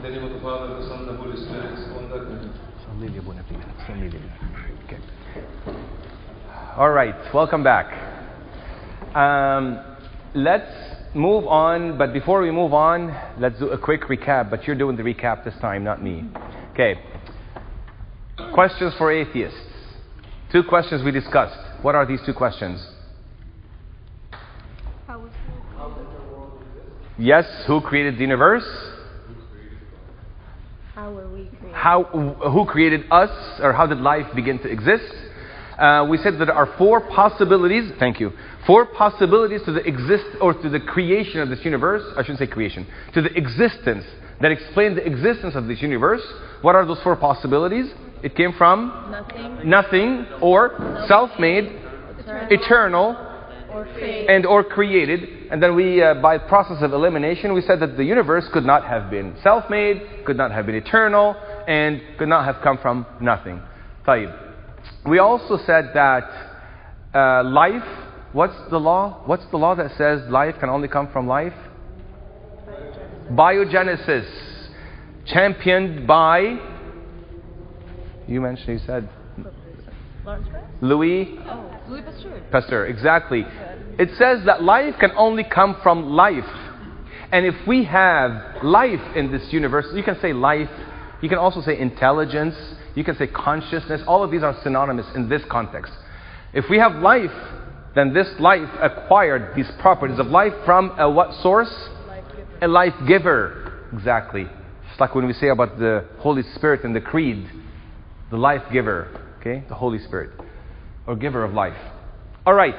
the name of the Father, the Son, and the Holy Spirit. Okay. All right, welcome back. Let's move on, but before we move on, let's do a quick recap. But you're doing the recap this time, not me. Okay. Questions for atheists. 2 questions we discussed. What are these 2 questions? Yes, who created the universe? How were we created? Who created us, or how did life begin to exist? We said that there are 4 possibilities. Thank you. 4 possibilities to the creation of this universe. I shouldn't say creation. To the existence that explain the existence of this universe. What are those 4 possibilities? It came from nothing, or self-made, eternal, or created. And then we, by process of elimination, we said that the universe could not have been self-made, could not have been eternal, and could not have come from nothing. طيب. We also said that life, what's the law? What's the law that says life can only come from life? Biogenesis. Championed by, you said Louis Pasteur, exactly. It says that life can only come from life. And if we have life in this universe, you can say life, you can also say intelligence, you can say consciousness. All of these are synonymous in this context. If we have life, then this life acquired these properties of life from a what source? A life giver. Exactly. Just like when we say about the Holy Spirit in the Creed, the life giver, okay? The Holy Spirit, or giver of life. All right.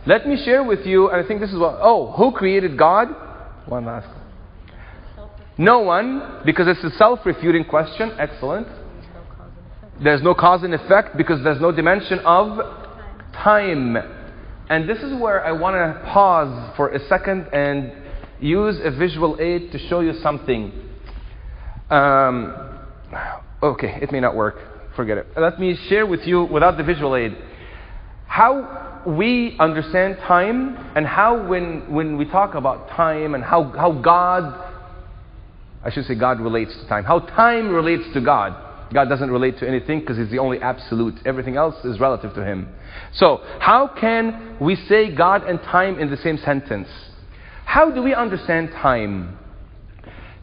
Let me share with you, and I think this is what, who created God? One last. No one, because it's a self-refuting question. Excellent. There's no cause and effect because there's no dimension of time. And this is where I want to pause for a second and use a visual aid to show you something. Okay, it may not work. Forget it. Let me share with you, without the visual aid, how we understand time, and how when we talk about time, and how God, I should say God relates to time, how time relates to God. God doesn't relate to anything because He's the only absolute. Everything else is relative to Him. So, how can we say God and time in the same sentence? How do we understand time?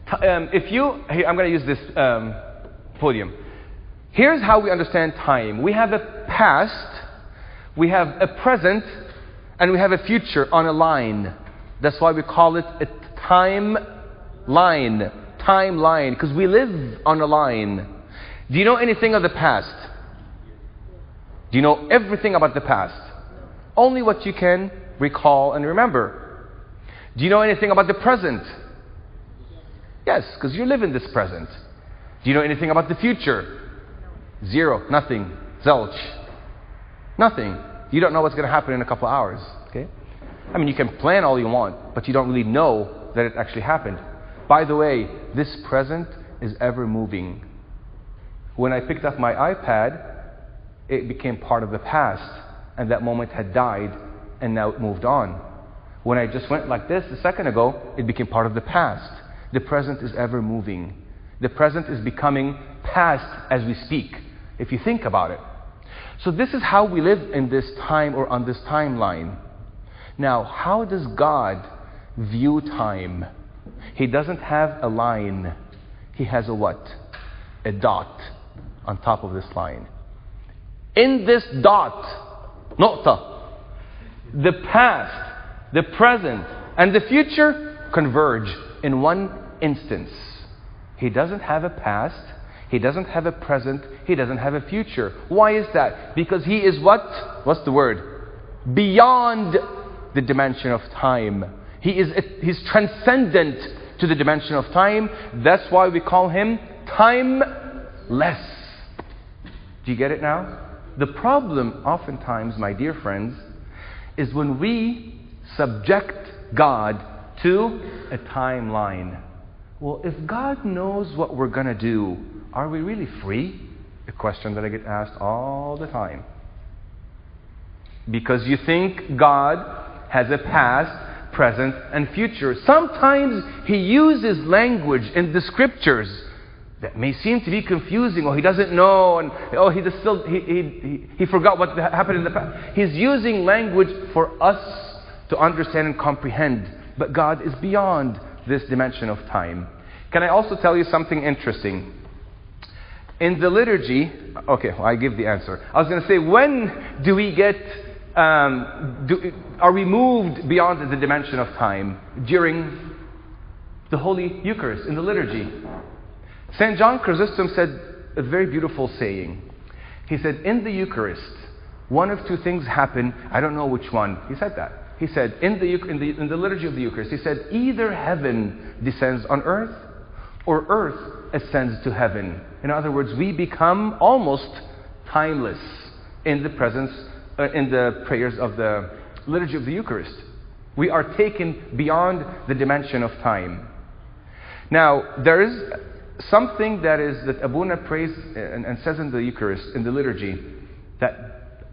I'm going to use this podium. Here's how we understand time. We have a past, we have a present, and we have a future on a line. That's why we call it a timeline. Timeline, because we live on a line. Do you know anything of the past? Do you know everything about the past? Only what you can recall and remember. Do you know anything about the present? Yes, because you live in this present. Do you know anything about the future? 0, nothing, zilch, nothing. You don't know what's going to happen in a couple of hours. Okay? I mean, you can plan all you want, but you don't really know that it actually happened. By the way, this present is ever moving. When I picked up my iPad, it became part of the past, and that moment had died, and now it moved on. When I just went like this a second ago, it became part of the past. The present is ever moving. The present is becoming past as we speak, if you think about it. So this is how we live in this time, or on this timeline. Now, how does God view time? He doesn't have a line. He has a what? A dot on top of this line. In this dot, نقطة, the past, the present, and the future converge in one instance. He doesn't have a past, He doesn't have a present, He doesn't have a future. Why is that? Because He is what? What's the word? Beyond the dimension of time. He's transcendent to the dimension of time. That's why we call Him timeless. Do you get it now? The problem oftentimes, my dear friends, is when we subject God to a timeline. Well, if God knows what we're going to do, are we really free? A question that I get asked all the time. Because you think God has a past, present, and future. Sometimes he uses language in the scriptures that may seem to be confusing, or he doesn't know, and he forgot what happened in the past. He's using language for us to understand and comprehend. But God is beyond this dimension of time. Can I also tell you something interesting? In the liturgy, I give the answer. I was going to say, when do we get, are we moved beyond the dimension of time? During the Holy Eucharist, in the liturgy. St. John Chrysostom said a very beautiful saying. He said, in the Eucharist, one of two things happen. I don't know which one. He said that. He said, in the liturgy of the Eucharist, he said, either heaven descends on earth, or earth ascends to heaven. In other words, we become almost timeless in the presence, in the prayers of the liturgy of the Eucharist. We are taken beyond the dimension of time. Now, there is something that Abuna prays and says in the Eucharist, in the liturgy, that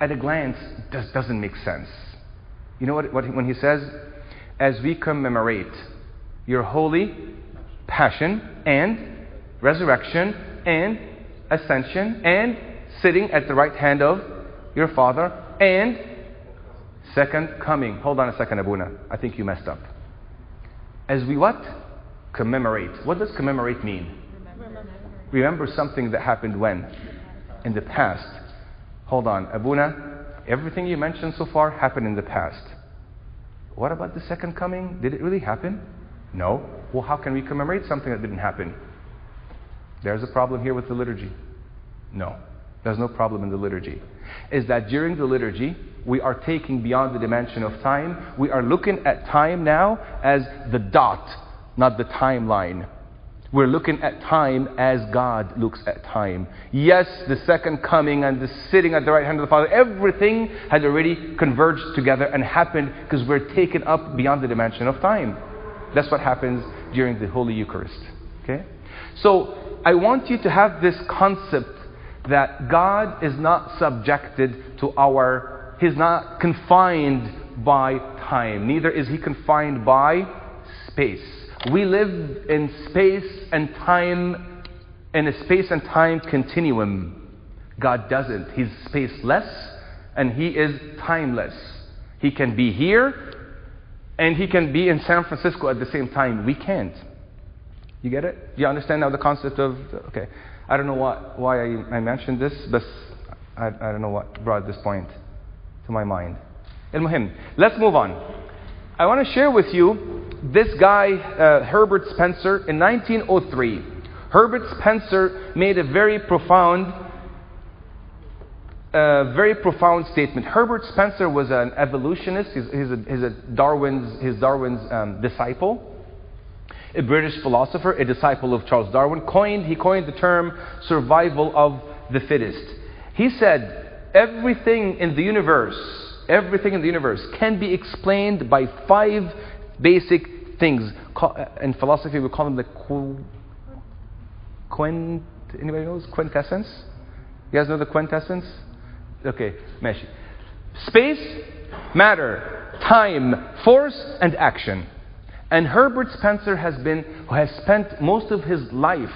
at a glance doesn't make sense. You know what when he says, as we commemorate your holy passion and resurrection and ascension and sitting at the right hand of your Father and second coming. Hold on a second, Abuna. I think you messed up. As we what? Commemorate. What does commemorate mean? Remember something that happened when? In the past. Hold on, Abuna. Everything you mentioned so far happened in the past. What about the second coming? Did it really happen? No. Well, how can we commemorate something that didn't happen? There's a problem here with the liturgy. No. There's no problem in the liturgy. Is that during the liturgy, we are taking beyond the dimension of time. We are looking at time now as the dot, not the timeline. We're looking at time as God looks at time. Yes, the second coming and the sitting at the right hand of the Father, everything had already converged together and happened because we're taken up beyond the dimension of time. That's what happens during the Holy Eucharist. Okay? So, I want you to have this concept that God is not subjected to He's not confined by time. Neither is He confined by space. We live in space and time, in a space and time continuum. God doesn't. He's spaceless and He is timeless. He can be here and He can be in San Francisco at the same time. We can't. You get it? Do you understand now the concept of... Okay. I don't know why I mentioned this, but I don't know what brought this point to my mind. Al-Muhim, let's move on. I want to share with you this guy, Herbert Spencer, in 1903. Herbert Spencer made a very profound statement. Herbert Spencer was an evolutionist. He's Darwin's disciple. A British philosopher, a disciple of Charles Darwin. He coined the term survival of the fittest. He said, everything in the universe can be explained by 5 basic things. In philosophy, we call them the anybody knows quintessence? You guys know the quintessence? Okay, meshi. Space, matter, time, force, and action. And Herbert Spencer has spent most of his life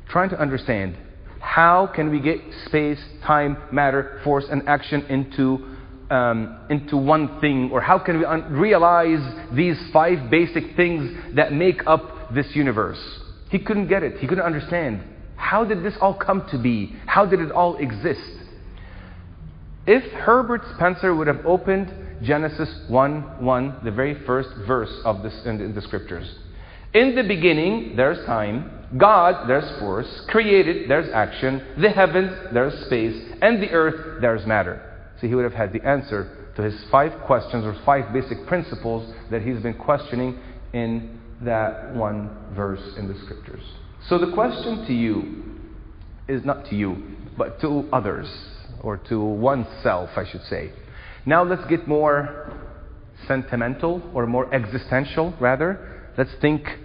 trying to understand how can we get space, time, matter, force, and action into one thing, or how can we realize these 5 basic things that make up this universe. He couldn't get it. He couldn't understand. How did this all come to be? How did it all exist? If Herbert Spencer would have opened Genesis 1:1, the very first verse of this in the scriptures. In the beginning, there's time. God, there's force. Created, there's action. The heavens, there's space. And the earth, there's matter. So he would have had the answer to his 5 questions, or 5 basic principles that he's been questioning in that one verse in the scriptures. So the question to you is not to you, but to others, or to oneself, I should say. Now let's get more sentimental, or more existential, rather. Let's think.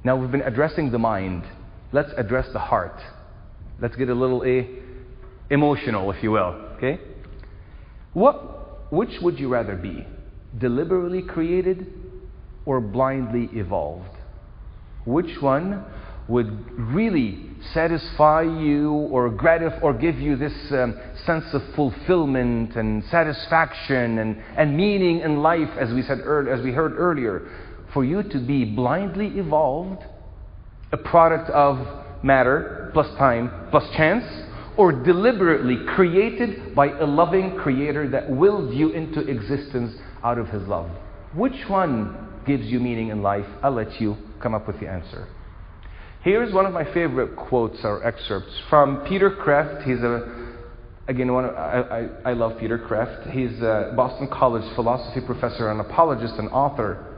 Now we've been addressing the mind. Let's address the heart. Let's get a little emotional, if you will. Okay? Which would you rather be? deliberately created or blindly evolved? Which one would really satisfy you or gratify or give you this sense of fulfillment and satisfaction and meaning in life, as we heard earlier? For you to be blindly evolved, a product of matter plus time plus chance, or deliberately created by a loving creator that willed you into existence out of his love? Which one gives you meaning in life? I'll let you come up with the answer. Here's one of my favorite quotes or excerpts from Peter Kreeft. He's I love Peter Kreeft. He's a Boston College philosophy professor, an apologist, and author.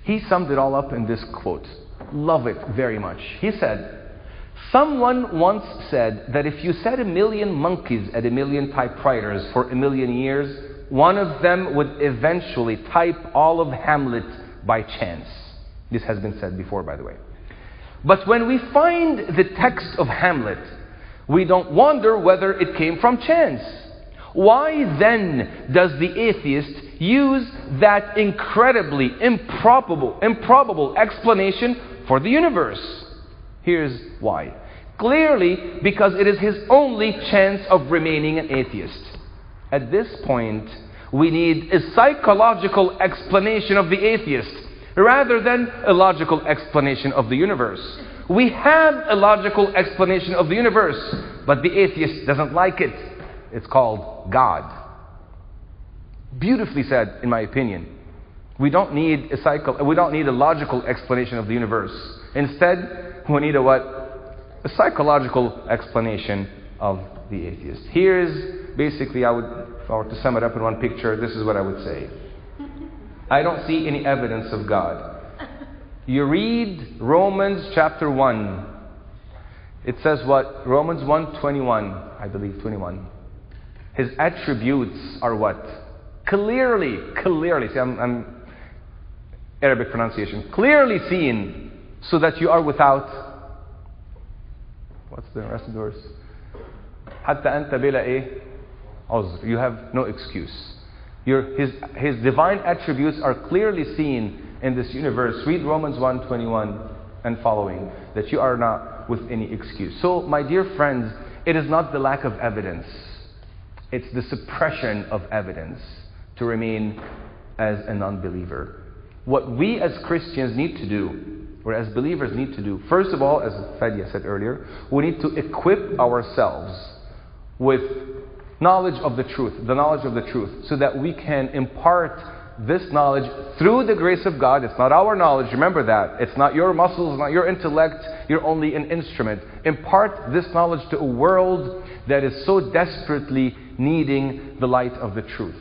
He summed it all up in this quote. Love it very much. He said, "Someone once said that if you set 1,000,000 monkeys at 1,000,000 typewriters for 1,000,000 years, one of them would eventually type all of Hamlet by chance." This has been said before, by the way. But when we find the text of Hamlet, we don't wonder whether it came from chance. Why then does the atheist use that incredibly improbable explanation for the universe? Here's why. Clearly, because it is his only chance of remaining an atheist. At this point, we need a psychological explanation of the atheist rather than a logical explanation of the universe. We have a logical explanation of the universe, but the atheist doesn't like it. It's called God. Beautifully said, in my opinion. We don't need a logical explanation of the universe. Instead, we need a psychological explanation of the atheist. Here's basically, if I were to sum it up in one picture, this is what I would say. I don't see any evidence of God. You read Romans chapter 1. It says what? Romans 1:21, I believe, 21. His attributes are what? Clearly, see, I'm Arabic pronunciation. Clearly seen, so that you are without. What's the rest of the verse? حتى أنت بلا إيه عذر. You have no excuse. His divine attributes are clearly seen in this universe. Read Romans 1:21 and following, that you are not with any excuse. So, my dear friends, it is not the lack of evidence. It's the suppression of evidence to remain as a non-believer. What we as Christians need to do, or as believers need to do, first of all, as Fadia said earlier, we need to equip ourselves with knowledge of the truth, so that we can impart this knowledge through the grace of God. It's not our knowledge, remember that. It's not your muscles, it's not your intellect, you're only an instrument. Impart this knowledge to a world that is so desperately needing the light of the truth.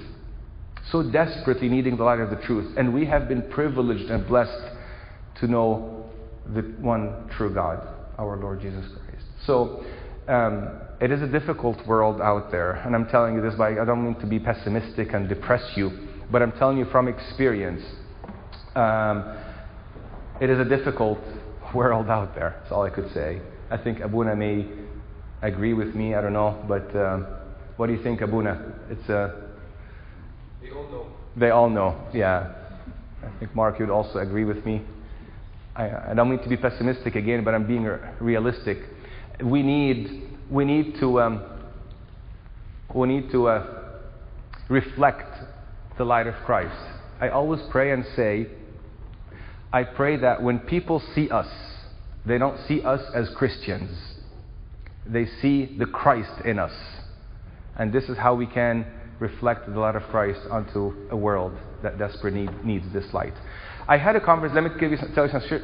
So desperately needing the light of the truth. And we have been privileged and blessed to know the one true God, our Lord Jesus Christ. So, it is a difficult world out there, and I'm telling you this I don't mean to be pessimistic and depress you, but I'm telling you from experience, it is a difficult world out there. That's all I could say. I think Abuna may agree with me, I don't know, but what do you think, Abuna? They all know. They all know, yeah. I think Mark, you'd also agree with me. I don't mean to be pessimistic again, but I'm being realistic. We need to reflect the light of Christ. I always pray and say, I pray that when people see us, they don't see us as Christians. They see the Christ in us. And this is how we can reflect the light of Christ onto a world that desperately needs this light. I had a conversation, let me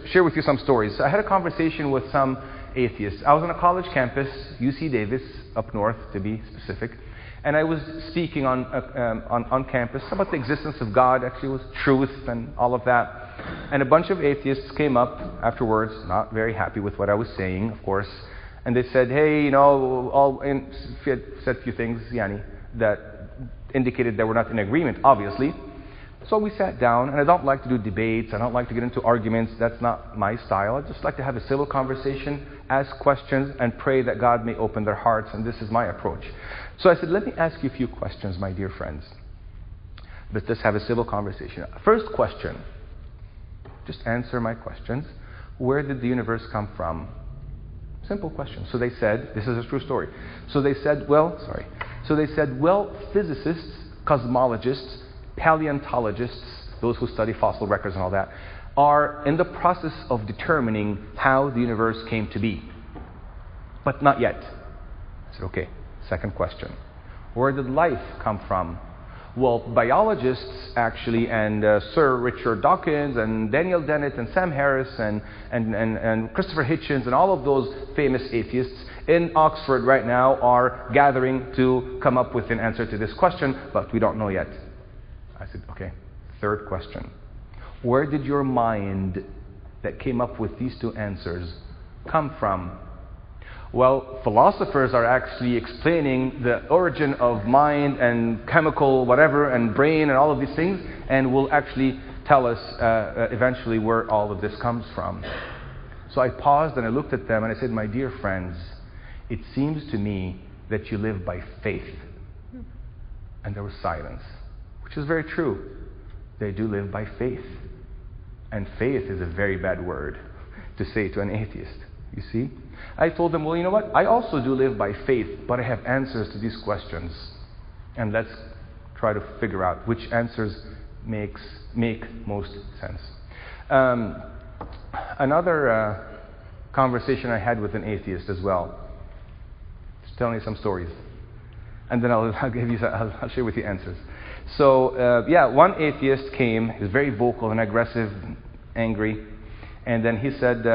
share with you some stories. I had a conversation with some atheists. I was on a college campus, UC Davis, up north to be specific, and I was speaking on campus about the existence of God, actually was truth and all of that. And a bunch of atheists came up afterwards, not very happy with what I was saying, of course, and they said, hey, said a few things, that indicated that we're not in agreement, obviously. So we sat down, and I don't like to do debates, I don't like to get into arguments, that's not my style. I just like to have a civil conversation, ask questions, and pray that God may open their hearts, and this is my approach. So I said, let me ask you a few questions, my dear friends. But let's have a civil conversation. First question. Just answer my questions. Where did the universe come from? Simple question. So they said, this is a true story. So they said, well, physicists, cosmologists, paleontologists, those who study fossil records and all that, are in the process of determining how the universe came to be. But not yet. I said, okay. Second question. Where did life come from? Well, biologists actually, and Sir Richard Dawkins, and Daniel Dennett, and Sam Harris, and Christopher Hitchens, and all of those famous atheists in Oxford right now are gathering to come up with an answer to this question, but we don't know yet. I said, okay. Third question. Where did your mind that came up with these two answers come from? Well, philosophers are actually explaining the origin of mind and chemical whatever and brain and all of these things, and will actually tell us eventually where all of this comes from. So I paused and I looked at them and I said, my dear friends, it seems to me that you live by faith. And there was silence, which is very true. They do live by faith. And faith is a very bad word to say to an atheist, you see? I told them, well, you know what? I also do live by faith, but I have answers to these questions. And let's try to figure out which answers make most sense. Another conversation I had with an atheist as well. Just telling you some stories. And then I'll share with you answers. So, one atheist came. He was very vocal and aggressive, angry. And then he said,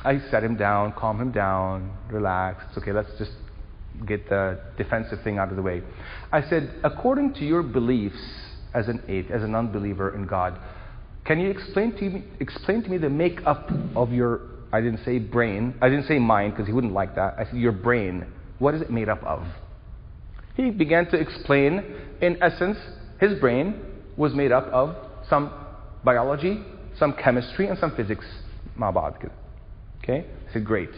I sat him down, calm him down, relax. It's okay, let's just get the defensive thing out of the way. I said, according to your beliefs as an atheist, as an unbeliever in God, can you explain to me the makeup of your, I didn't say brain, I didn't say mind because he wouldn't like that. I said your brain. What is it made up of? He began to explain, in essence, his brain was made up of some biology, some chemistry, and some physics. Okay? I said, great.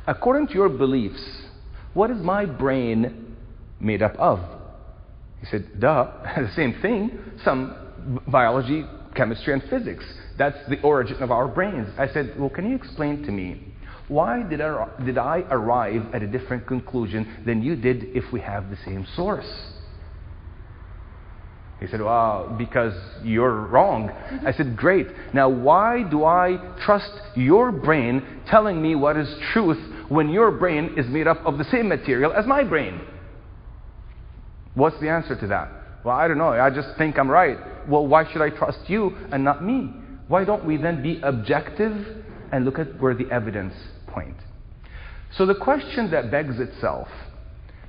According to your beliefs, what is my brain made up of? He said, duh, the same thing. Some biology, chemistry, and physics. That's the origin of our brains. I said, well, can you explain to me, why did I arrive at a different conclusion than you did if we have the same source? He said, well, because you're wrong. I said, great. Now, why do I trust your brain telling me what is truth when your brain is made up of the same material as my brain? What's the answer to that? Well, I don't know. I just think I'm right. Well, why should I trust you and not me? Why don't we then be objective and look at where the evidence points? So the question that begs itself,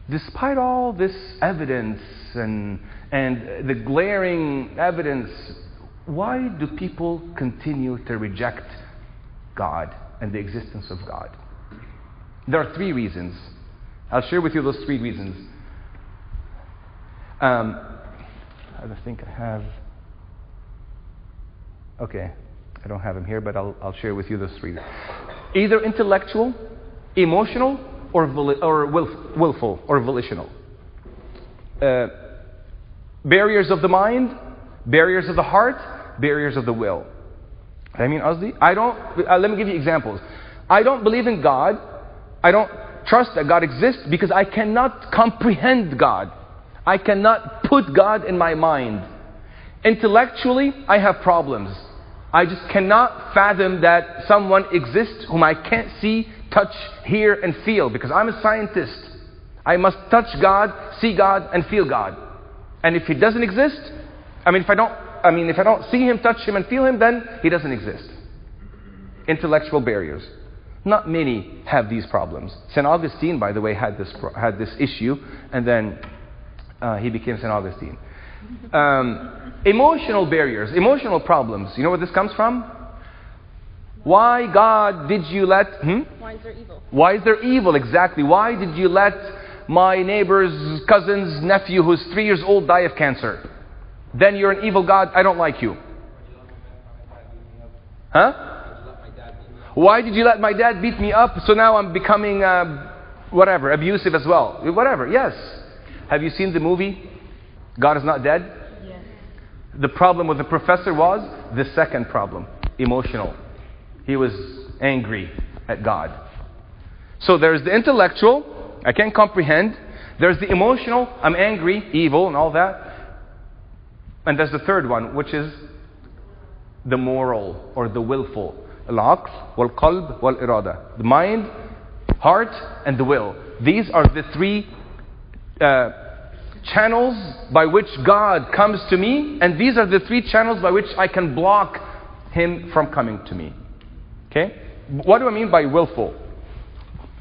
despite all this evidence and the glaring evidence, why do people continue to reject God and the existence of God? There are three reasons. I'll share with you those three reasons. I think I have... Okay, I don't have them here, but I'll share with you those three. Either intellectual, emotional, or willful, or volitional. Barriers of the mind, barriers of the heart, barriers of the will. I mean, let me give you examples. I don't believe in God. I don't trust that God exists because I cannot comprehend God. I cannot put God in my mind. Intellectually, I have problems. I just cannot fathom that someone exists whom I can't see, touch, hear, and feel, because I'm a scientist. I must touch God, see God, and feel God. And if He doesn't exist, if I don't see Him, touch Him, and feel Him, then He doesn't exist. Intellectual barriers. Not many have these problems. St. Augustine, by the way, had this issue, and then he became St. Augustine. Emotional barriers, emotional problems. You know where this comes from? Why, God, did you let... Why is there evil? Why is there evil, exactly. Why did you let my neighbor's cousin's nephew who's 3 years old die of cancer? Then you're an evil God, I don't like you. Huh? Why did you let my dad beat me up, so now I'm becoming, abusive as well? Whatever, yes. Have you seen the movie, God is Not Dead? Yes. The problem with the professor was the second problem, emotional. He was angry at God. So there's the intellectual, I can't comprehend. There's the emotional, I'm angry, evil and all that. And there's the third one, which is the moral or the willful. Al-aql, wal-qalb, wal-irada. The mind, heart, and the will. These are the three channels by which God comes to me, and these are the three channels by which I can block Him from coming to me. Okay? What do I mean by willful?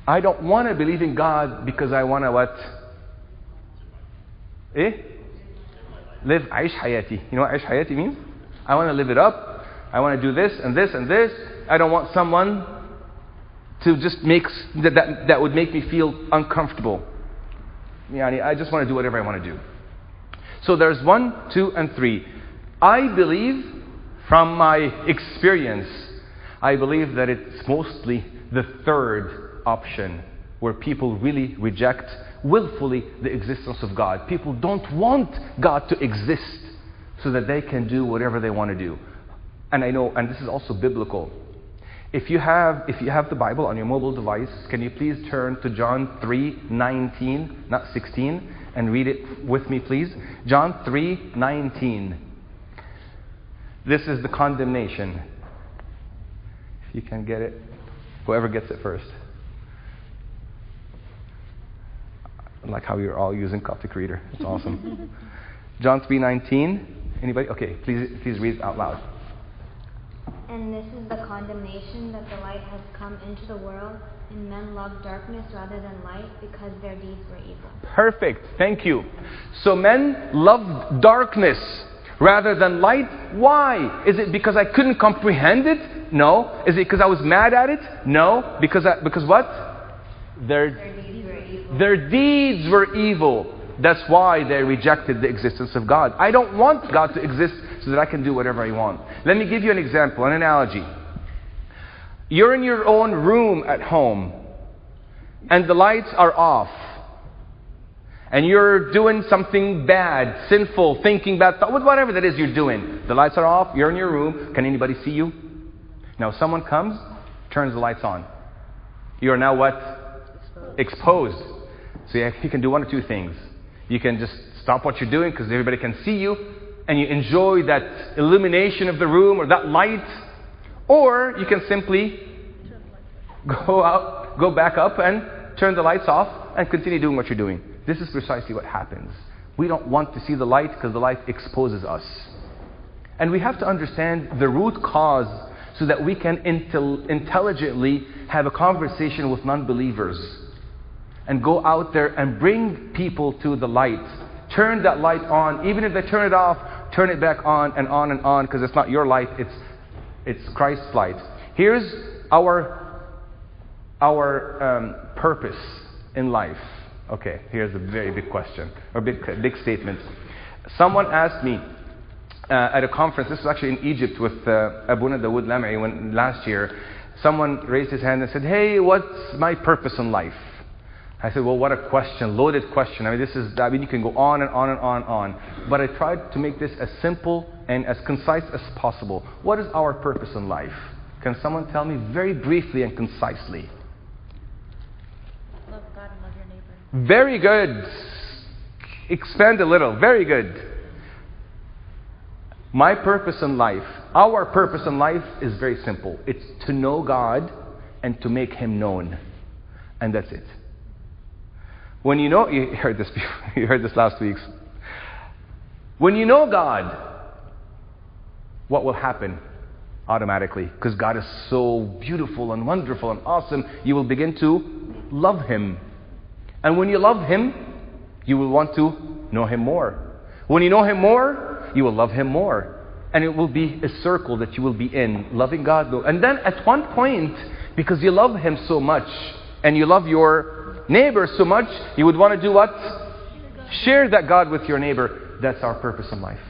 I don't want to believe in God because I want to what? Live aish hayati. You know what aish hayati means? I want to live it up. I want to do this and this and this. I don't want someone to just make that would make me feel uncomfortable. I just want to do whatever I want to do. So there's 1, 2, and 3. I believe, from my experience, I believe that it's mostly the third option, where people really reject willfully the existence of God. People don't want God to exist so that they can do whatever they want to do. And I know, and this is also biblical. If you have the Bible on your mobile device, can you please turn to John 3:19, not 16, and read it with me, please? John 3:19. This is the condemnation. If you can get it, whoever gets it first. I like how you're all using Coptic reader. It's awesome. John 3:19. Anybody? Okay, please read it out loud. And this is the condemnation, that the light has come into the world, and men love darkness rather than light because their deeds were evil. Perfect. Thank you. So men loved darkness rather than light. Why? Is it because I couldn't comprehend it? No. Is it because I was mad at it? No. Because what? Their deeds were evil. Their deeds were evil. That's why they rejected the existence of God. I don't want God to exist so that I can do whatever I want. Let me give you an example, an analogy. You're in your own room at home, and the lights are off, and you're doing something bad, sinful, thinking bad, whatever that is you're doing. The lights are off, you're in your room, can anybody see you? Now someone comes, turns the lights on. You are now what? Exposed. So you can do one or two things. You can just stop what you're doing because everybody can see you, and you enjoy that illumination of the room or that light. Or you can simply go back up and turn the lights off and continue doing what you're doing. This is precisely what happens. We don't want to see the light because the light exposes us. And we have to understand the root cause so that we can intelligently have a conversation with non-believers and go out there and bring people to the light. Turn that light on. Even if they turn it off, turn it back on, because it's not your light, it's Christ's light. Here's our purpose in life. Okay, here's a very big question, or big statement. Someone asked me at a conference, this was actually in Egypt with Abuna Dawood Lam'i last year. Someone raised his hand and said, "Hey, what's my purpose in life?" I said, well, what a question, loaded question. You can go on and on and on and on. But I tried to make this as simple and as concise as possible. What is our purpose in life? Can someone tell me very briefly and concisely? Love God and love your neighbor. Very good. Expand a little. Very good. My purpose in life, our purpose in life is very simple. It's to know God and to make Him known. And that's it. When you know, you heard this before, you heard this last week. When you know God, what will happen automatically? Because God is so beautiful and wonderful and awesome, you will begin to love Him. And when you love Him, you will want to know Him more. When you know Him more, you will love Him more. And it will be a circle that you will be in, loving God. And then at one point, because you love Him so much, and you love your neighbor so much, you would want to do what? Share that God with your neighbor. That's our purpose in life.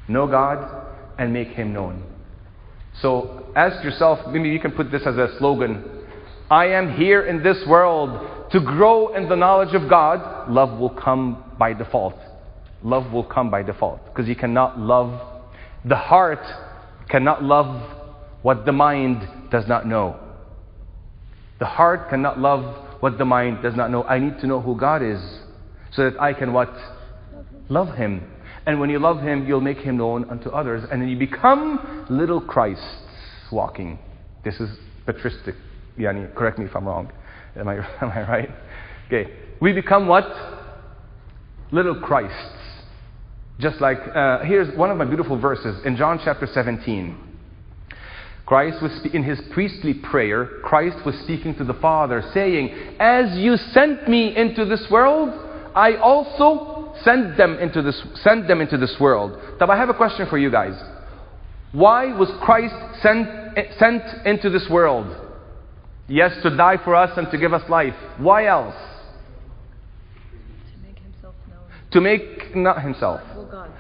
Know God and make Him known. So ask yourself, maybe you can put this as a slogan. I am here in this world to grow in the knowledge of God. Love will come by default. love will come by default. Because you cannot love, the heart cannot love what the mind does not know. The heart cannot love what the mind does not know. I need to know who God is so that I can what? Love Him. And when you love Him, you'll make Him known unto others. And then you become little Christs walking. This is patristic. Yani, correct me if I'm wrong. Am I right? Okay. We become what? Little Christs. Just like, here's one of my beautiful verses in John chapter 17. Christ was in His priestly prayer, Christ was speaking to the Father, saying, as you sent me into this world, I also send them into this world. Now I have a question for you guys. Why was Christ sent into this world? Yes, to die for us and to give us life. Why else? To make Himself known. To make, not Himself. Well, God.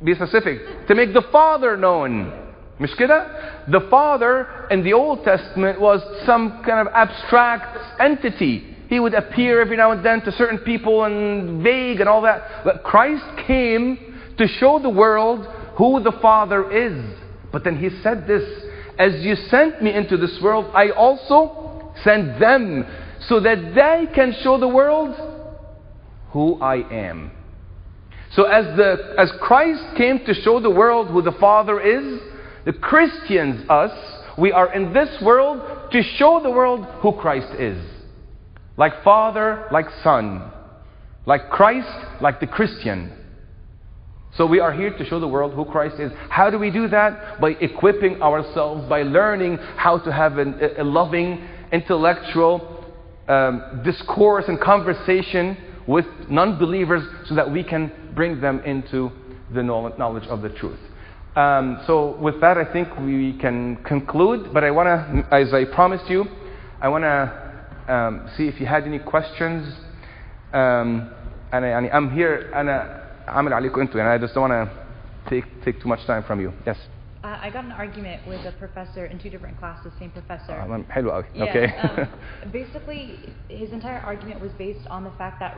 Be specific. To make the Father known. مش كده؟ The Father in the Old Testament was some kind of abstract entity. He would appear every now and then to certain people and vague and all that. But Christ came to show the world who the Father is. But then He said this, as you sent me into this world, I also send them so that they can show the world who I am. So as Christ came to show the world who the Father is, the Christians, us, we are in this world to show the world who Christ is. Like Father, like Son. Like Christ, like the Christian. So we are here to show the world who Christ is. How do we do that? By equipping ourselves, by learning how to have a loving, intellectual discourse and conversation with non-believers so that we can bring them into the knowledge of the truth. So with that, I think we can conclude. But I want to, as I promised you, I want to see if you had any questions. And I'm here. عامل عليكم انتوا. I just don't want to take too much time from you. Yes. I got an argument with a professor in 2 different classes, same professor. حلو قوي. Yeah, Okay. Basically, his entire argument was based on the fact that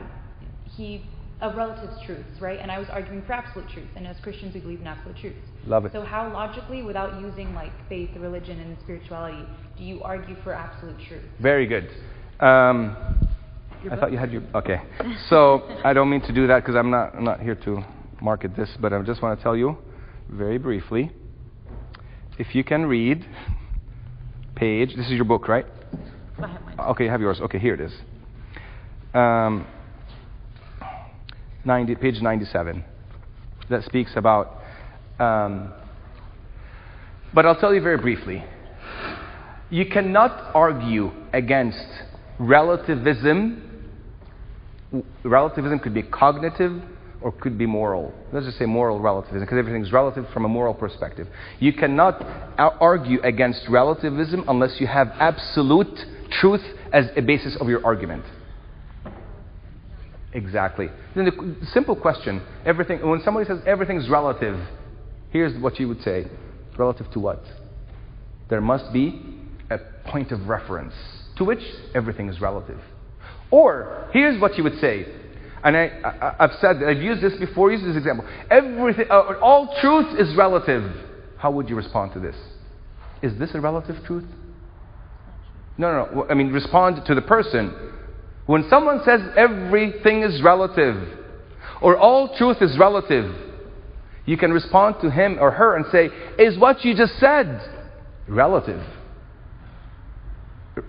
of relative truths, right? And I was arguing for absolute truth. And as Christians, we believe in absolute truths. Love it. So how logically, without using like faith, religion, and spirituality, do you argue for absolute truth? Very good. I thought you had your... Okay. So, I don't mean to do that because I'm not here to market this, but I just want to tell you very briefly. If you can read page... This is your book, right? I have mine. Okay, you have yours. Okay, here it is. Page 97. That speaks about... but I'll tell you very briefly. You cannot argue against relativism. Relativism could be cognitive or could be moral. Let's just say moral relativism, because everything's relative from a moral perspective. You cannot argue against relativism unless you have absolute truth as a basis of your argument. Exactly. Then the simple question, when somebody says everything's relative, here's what you would say. Relative to what? There must be a point of reference to which everything is relative. Or, here's what you would say. And I've used this before, used this example. All truth is relative. How would you respond to this? Is this a relative truth? No. I mean, respond to the person. When someone says everything is relative, or all truth is relative, you can respond to him or her and say, is what you just said relative?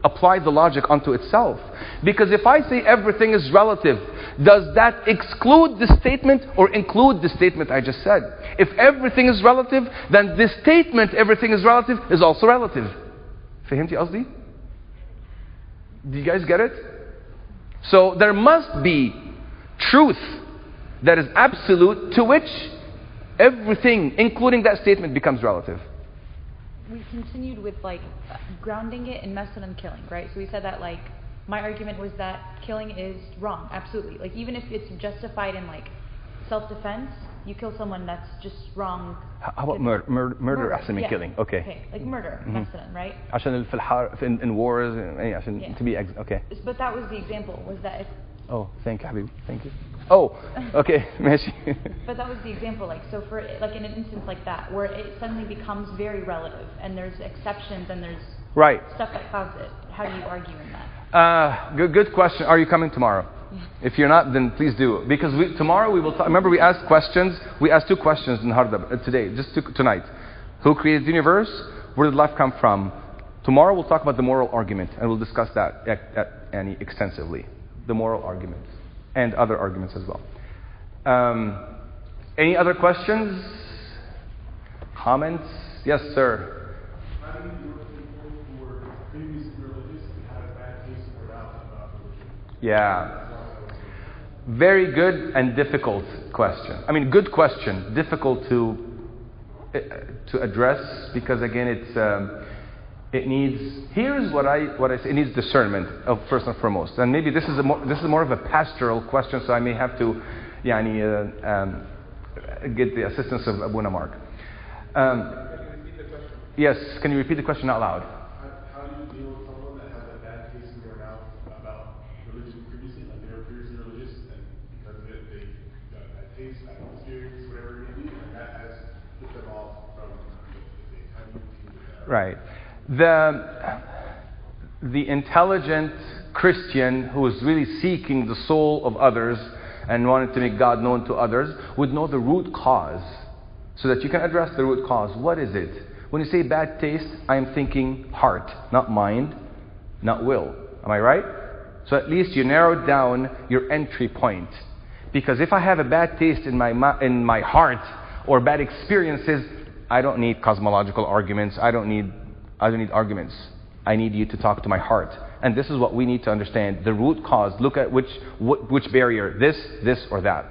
Apply the logic unto itself. Because if I say everything is relative, does that exclude the statement or include the statement I just said? If everything is relative, then the statement everything is relative is also relative. فهمتي قصدي? Do you guys get it? So there must be truth that is absolute to which everything, including that statement, becomes relative. We continued with like grounding it in method and killing, right? So we said that like my argument was that killing is wrong, absolutely. Like even if it's justified in like self-defense, you kill someone that's just wrong. How about murder أحسن من killing? Okay. Like murder, مثلا, right? عشان in wars, عشان to be okay. But that was the example. Was that if... Oh, thank you, حبيبي. Thank you. Oh, okay, ماشي. But that was the example, like, so for, like, in an instance like that, where it suddenly becomes very relative, and there's exceptions, and there's Right. stuff that clouds it. How do you argue in that? Good question. Are you coming tomorrow? If you're not, then please do. Because tomorrow we will talk. Remember, we asked questions. We asked 2 questions in Hardab today, tonight. Who created the universe? Where did life come from? Tomorrow we'll talk about the moral argument, and we'll discuss that extensively. The moral argument and other arguments as well. Any other questions? Comments? Yes, sir. How do you deal with people who were previously religious and had a bad taste in their mouth about religion? Yeah. Very good and difficult question. I mean, good question, difficult to address, because again, it needs. Here's what I say. It needs discernment of first and foremost. And maybe this is more of a pastoral question, so I may have to, get the assistance of Abuna Mark. Can you repeat the question? Yes. Can you repeat the question out loud? How do you deal with someone that has a bad taste in their mouth about religion previously, like they were previously religious, and because of it, they got a bad taste, bad experience, whatever it may be, and that has put them off from the faith? How do you deal with that? Right. The intelligent Christian who is really seeking the soul of others and wanting to make God known to others would know the root cause, so that you can address the root cause. What is it? When you say bad taste, I am thinking heart, not mind, not will. Am I right? So at least you narrowed down your entry point. Because if I have a bad taste in my heart or bad experiences, I don't need cosmological arguments. I don't need arguments. I need you to talk to my heart. And this is what we need to understand. The root cause. Look at which barrier. This or that.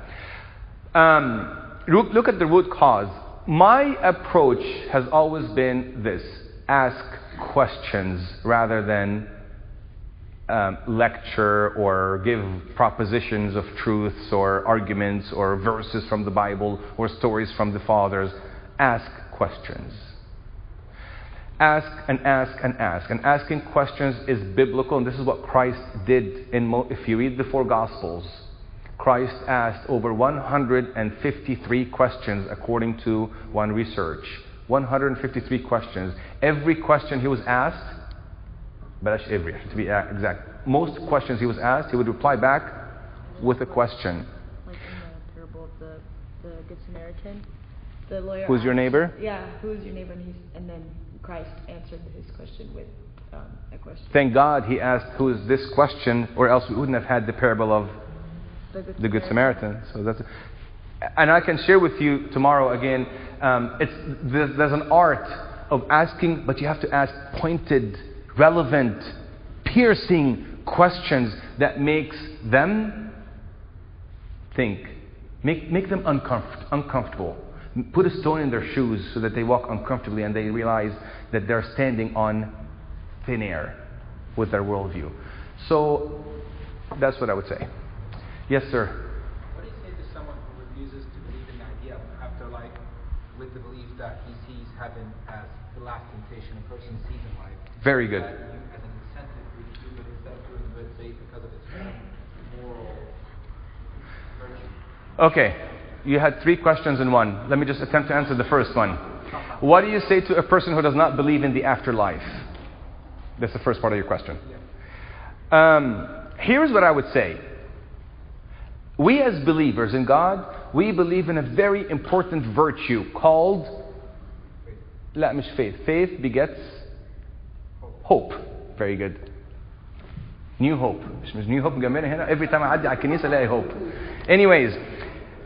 Look at the root cause. My approach has always been this. Ask questions rather than lecture or give propositions of truths or arguments or verses from the Bible or stories from the fathers. Ask questions. Ask and ask and ask. And asking questions is biblical, and this is what Christ did. If you read the 4 Gospels, Christ asked over 153 questions according to one research. 153 questions. Every question he was asked, but every, to be exact, most questions he was asked, he would reply back with a question. Like in the parable of the Good Samaritan, the lawyer Who's your neighbor? Yeah, who's your neighbor? And then Christ answered his question with a question. Thank God he asked, who is this question, or else we wouldn't have had the parable of the Good Samaritan. So that's, and I can share with you tomorrow again. There's an art of asking, but you have to ask pointed, relevant, piercing questions that makes them think, make them uncomfortable. Put a stone in their shoes so that they walk uncomfortably and they realize that they're standing on thin air with their worldview. So that's what I would say. Yes, sir. What do you say to someone who refuses to believe in the idea of an afterlife with the belief that he sees heaven as the last temptation a person sees in life? Very good. That you, as an incentive for you to do good instead of doing good faith because of its moral virtue? Okay. You had 3 questions in one. Let me just attempt to answer the first one. What do you say to a person who does not believe in the afterlife? That's the first part of your question. Here's what I would say. We as believers in God, we believe in a very important virtue called لا مش faith. Faith begets hope. Very good. New hope. مش new hope مجمعنا هنا. Every time I أعدي على الكنيسة ألاقي hope. Anyways,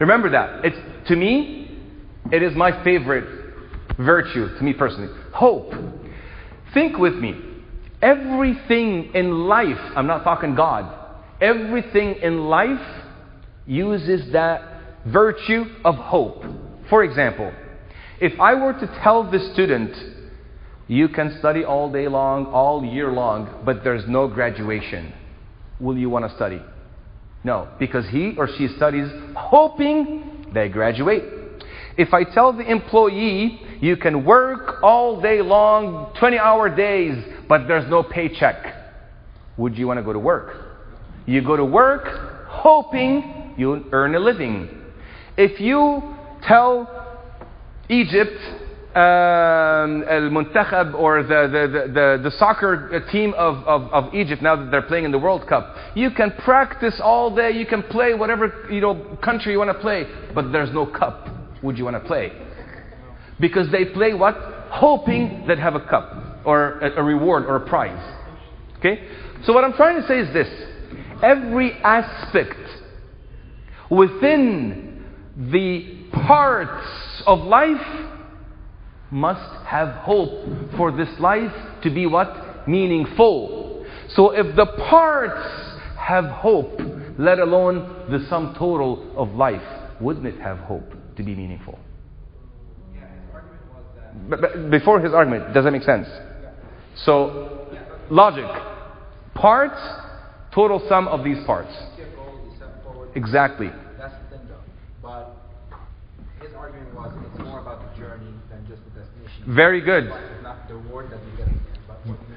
remember that. To me, it is my favorite virtue, to me personally. Hope. Think with me. Everything in life, I'm not talking God, everything in life uses that virtue of hope. For example, if I were to tell the student, you can study all day long, all year long, but there's no graduation, will you want to study? No, because he or she studies hoping they graduate. If I tell the employee, you can work all day long, 20-hour days, but there's no paycheck, would you want to go to work? You go to work hoping you earn a living. If you tell Egypt, al-Muntakhab, or the soccer team of Egypt, now that they're playing in the World Cup, you can practice all day, you can play whatever country you want to play, but there's no cup. Would you want to play? Because they play what? Hoping that have a cup, or a reward, or a prize. Okay? So what I'm trying to say is this. Every aspect within the parts of life must have hope for this life to be what? Meaningful. So if the parts have hope, let alone the sum total of life, wouldn't it have hope to be meaningful? Yeah, his argument was that... But before his argument, does that make sense? So, logic. Parts, total sum of these parts. Exactly. That's the thing though. But his argument was it's more about the journey than just the destination. Very good. It's not the reward that you get at the end, but what you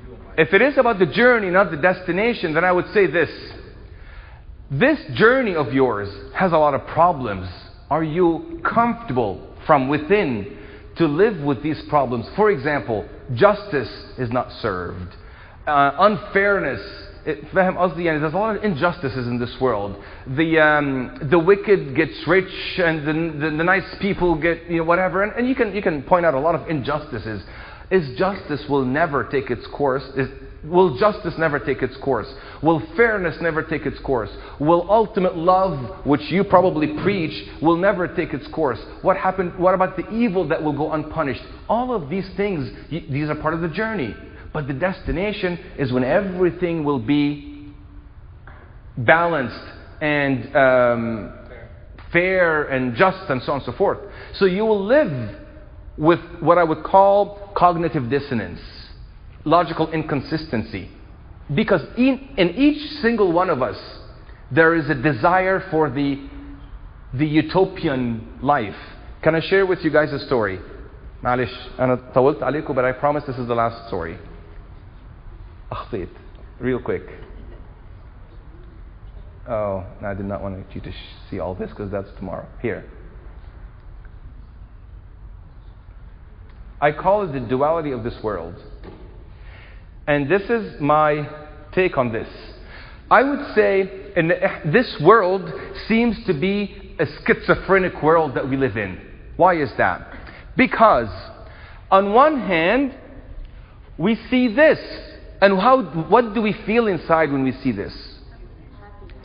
do in life. If it is about the journey, not the destination, then I would say this. This journey of yours has a lot of problems. Are you comfortable from within to live with these problems? For example, justice is not served. Unfairness. There's a lot of injustices in this world. The wicked gets rich, and the nice people get whatever. And you can point out a lot of injustices. Justice will never take its course? Will justice never take its course? Will fairness never take its course? Will ultimate love, which you probably preach, will never take its course? What about the evil that will go unpunished? All of these things, these are part of the journey. But the destination is when everything will be balanced and fair and just, and so on and so forth. So you will live with what I would call cognitive dissonance, logical inconsistency. Because in each single one of us, there is a desire for the utopian life. Can I share with you guys a story? معلش أنا طولت عليكم, but I promise this is the last story. أخطيت. Real quick. Oh, I did not want you to see all this because that's tomorrow. Here. I call it the duality of this world. And this is my take on this. I would say this world seems to be a schizophrenic world that we live in. Why is that? Because on one hand, we see this. And what do we feel inside when we see this?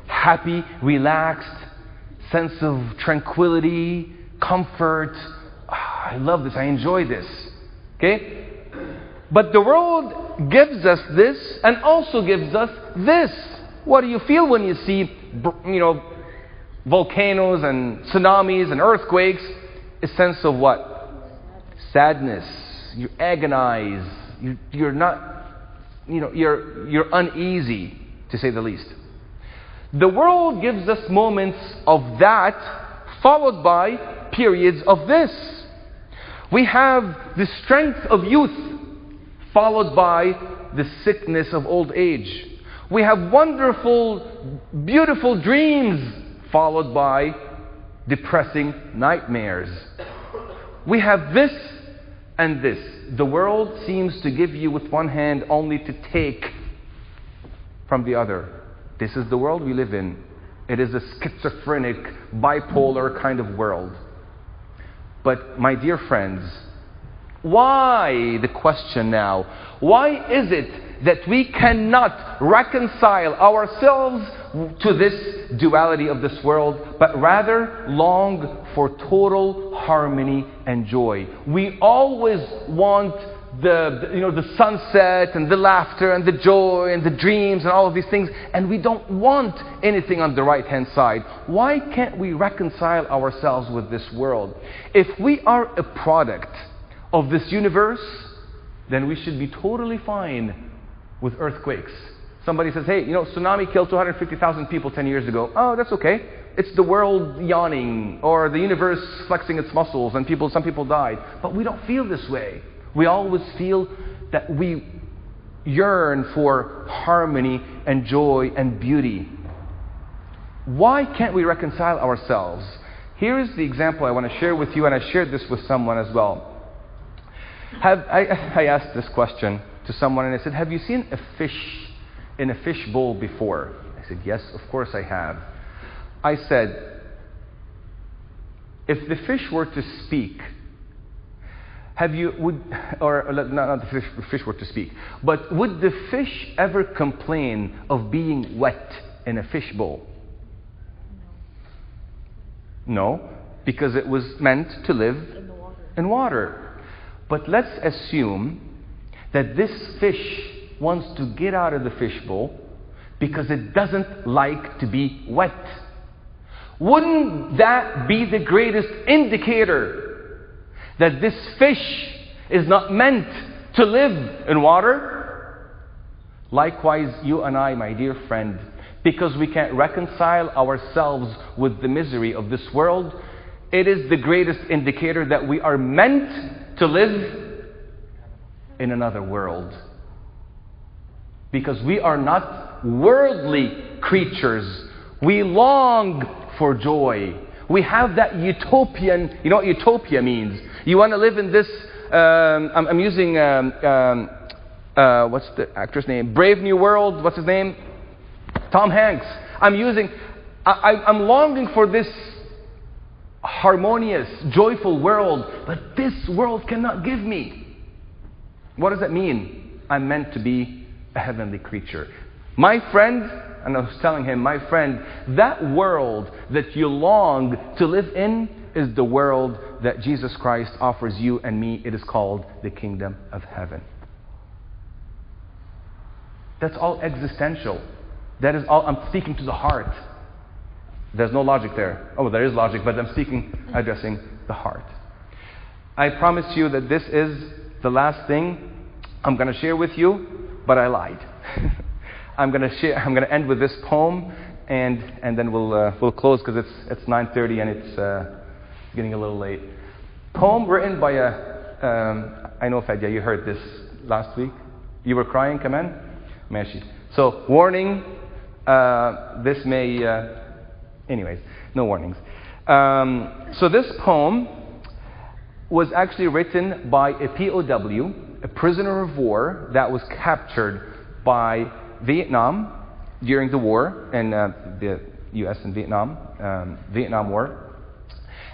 Happy, relaxed, sense of tranquility, comfort. I love this, I enjoy this. Okay? But the world gives us this and also gives us this. What do you feel when you see, volcanoes and tsunamis and earthquakes? A sense of what? Sadness. You agonize. You're not, you're uneasy, to say the least. The world gives us moments of that, followed by periods of this. We have the strength of youth, followed by the sickness of old age. We have wonderful, beautiful dreams, followed by depressing nightmares. We have this and this. The world seems to give you with one hand only to take from the other. This is the world we live in. It is a schizophrenic, bipolar kind of world. But my dear friends, why the question now? Why is it that we cannot reconcile ourselves to this duality of this world, but rather long for total harmony and joy? We always want the sunset and the laughter and the joy and the dreams and all of these things, and we don't want anything on the right hand side. Why can't we reconcile ourselves with this world? If we are a product of this universe, then we should be totally fine with earthquakes. Somebody says, hey, tsunami killed 250,000 people 10 years ago. Oh, that's okay. It's the world yawning, or the universe flexing its muscles, and some people died. But we don't feel this way. We always feel that we yearn for harmony and joy and beauty. Why can't we reconcile ourselves? Here is the example I want to share with you, and I shared this with someone as well. I asked this question to someone, and I said, have you seen a fish in a fish bowl before? I said, yes, of course I have. I said, if the fish were to speak, not the fish were to speak, but would the fish ever complain of being wet in a fish bowl? No, because it was meant to live in water. But let's assume that this fish wants to get out of the fish bowl because it doesn't like to be wet. Wouldn't that be the greatest indicator that this fish is not meant to live in water? Likewise, you and I, my dear friend, because we can't reconcile ourselves with the misery of this world, it is the greatest indicator that we are meant to live in another world. Because we are not worldly creatures. We long for joy. We have that utopian, you know what utopia means? You want to live in this, I'm using, what's the actor's name? Brave New World, what's his name? Tom Hanks. I'm longing for this harmonious, joyful world, but this world cannot give me. What does that mean? I'm meant to be a heavenly creature. My friend, and I was telling him, my friend, that world that you long to live in is the world that Jesus Christ offers you and me. It is called the kingdom of heaven. That's all existential. That is all. I'm speaking to the heart. There's no logic there. Oh, there is logic, but I'm addressing the heart. I promise you that this is the last thing I'm going to share with you, but I lied. I'm going to end with this poem, and then we'll close because it's 9:30 and it's getting a little late. Poem written by I know Fadia, you heard this last week. You were crying, come in? Mashi. So, warning, this may, anyways, no warnings. So this poem was actually written by a POW, a prisoner of war that was captured by Vietnam during the war, in the US and Vietnam War.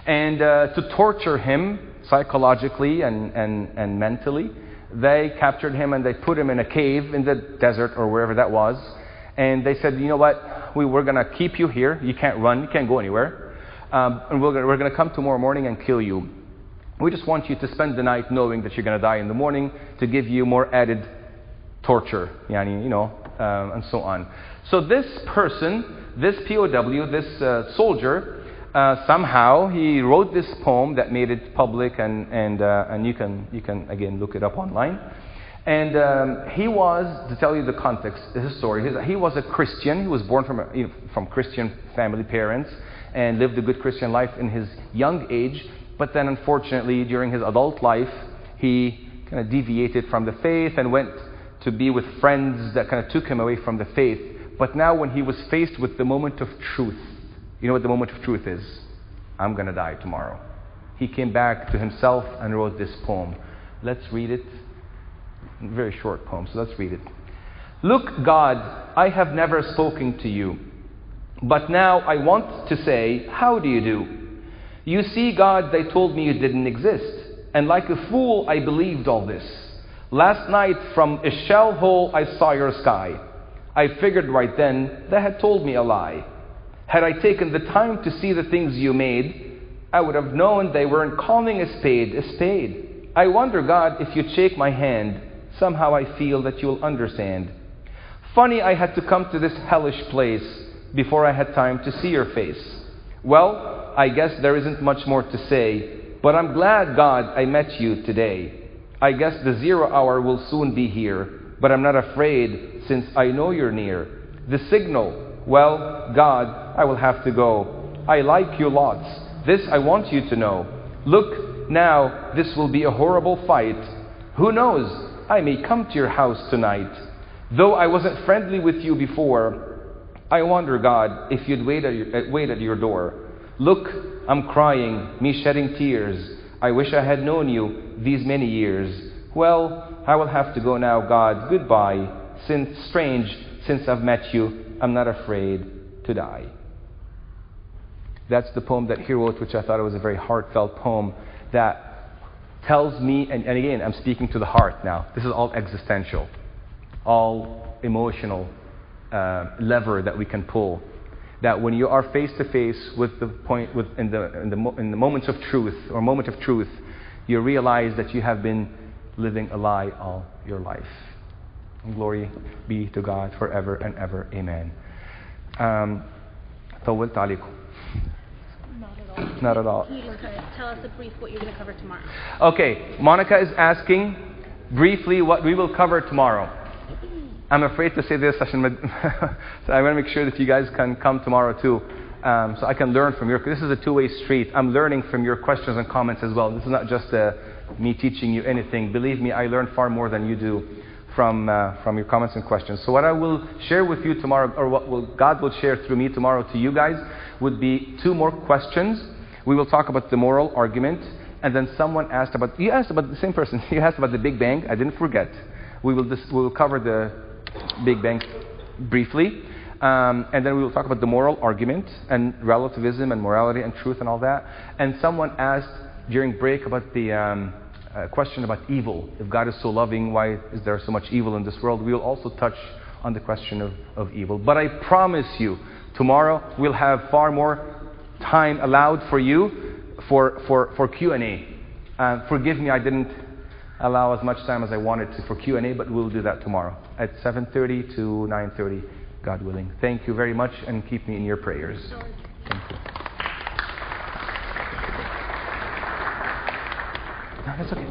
And to torture him psychologically and mentally, they captured him and they put him in a cave in the desert or wherever that was. And they said, you know what, we're going to keep you here. You can't run, you can't go anywhere. And we're going to come tomorrow morning and kill you. We just want you to spend the night knowing that you're going to die in the morning to give you more added torture, and so on. So this person, this POW, this soldier, somehow he wrote this poem that made it public, and you can again look it up online. And he was, to tell you the context, his story, he was a Christian. He was born from Christian family, parents, and lived a good Christian life in his young age. But then, unfortunately, during his adult life, he kind of deviated from the faith and went to be with friends that kind of took him away from the faith. But now, when he was faced with the moment of truth, you know what the moment of truth is? I'm going to die tomorrow. He came back to himself and wrote this poem. Let's read it. Very short poem, so let's read it. Look, God, I have never spoken to you, but now I want to say, how do you do? You see, God, they told me you didn't exist, and like a fool I believed all this. Last night from a shell hole I saw your sky. I figured right then they had told me a lie. Had I taken the time to see the things you made, I would have known they weren't calling a spade a spade. I wonder, God, if you'd shake my hand, somehow I feel that you'll understand. Funny I had to come to this hellish place before I had time to see your face. Well, I guess there isn't much more to say, but I'm glad, God, I met you today. I guess the 0 hour will soon be here, but I'm not afraid since I know you're near. The signal, well, God, I will have to go. I like you lots. This I want you to know. Look, now, this will be a horrible fight. Who knows? I may come to your house tonight. Though I wasn't friendly with you before, I wonder, God, if you'd wait at your door. Look, I'm crying, me shedding tears. I wish I had known you these many years. Well, I will have to go now, God. Goodbye. Since I've met you, I'm not afraid to die. That's the poem that he wrote, which I thought was a very heartfelt poem that tells me, and again, I'm speaking to the heart now. This is all existential, all emotional lever that we can pull. That when you are face to face with the point, in the moments of truth or moment of truth, you realize that you have been living a lie all your life. And glory be to God forever and ever. Amen. طولت عليكم. Not at all. Tell us brief what you're going to cover tomorrow. Okay, Monica is asking briefly what we will cover tomorrow. I'm afraid to say this, so I want to make sure that you guys can come tomorrow too, so I can learn from your. This is a two-way street. I'm learning from your questions and comments as well. This is not just me teaching you anything. Believe me, I learn far more than you do from your comments and questions. So what I will share with you tomorrow, or what God will share through me tomorrow to you guys, would be two more questions. We will talk about the moral argument, and then someone asked about. You asked about the same person. You asked about the Big Bang. I didn't forget. We will cover the Big Bang briefly, and then we will talk about the moral argument and relativism and morality and truth and all that. And someone asked during break about the question about evil. If God is so loving, why is there so much evil in this world? We will also touch on the question of evil. But I promise you, tomorrow we'll have far more time allowed for you for Q&A. Forgive me, I didn't allow as much time as I wanted to for Q&A, but we'll do that tomorrow at 7:30 to 9:30, God willing. Thank you very much, and keep me in your prayers. Thank you. No, that's okay.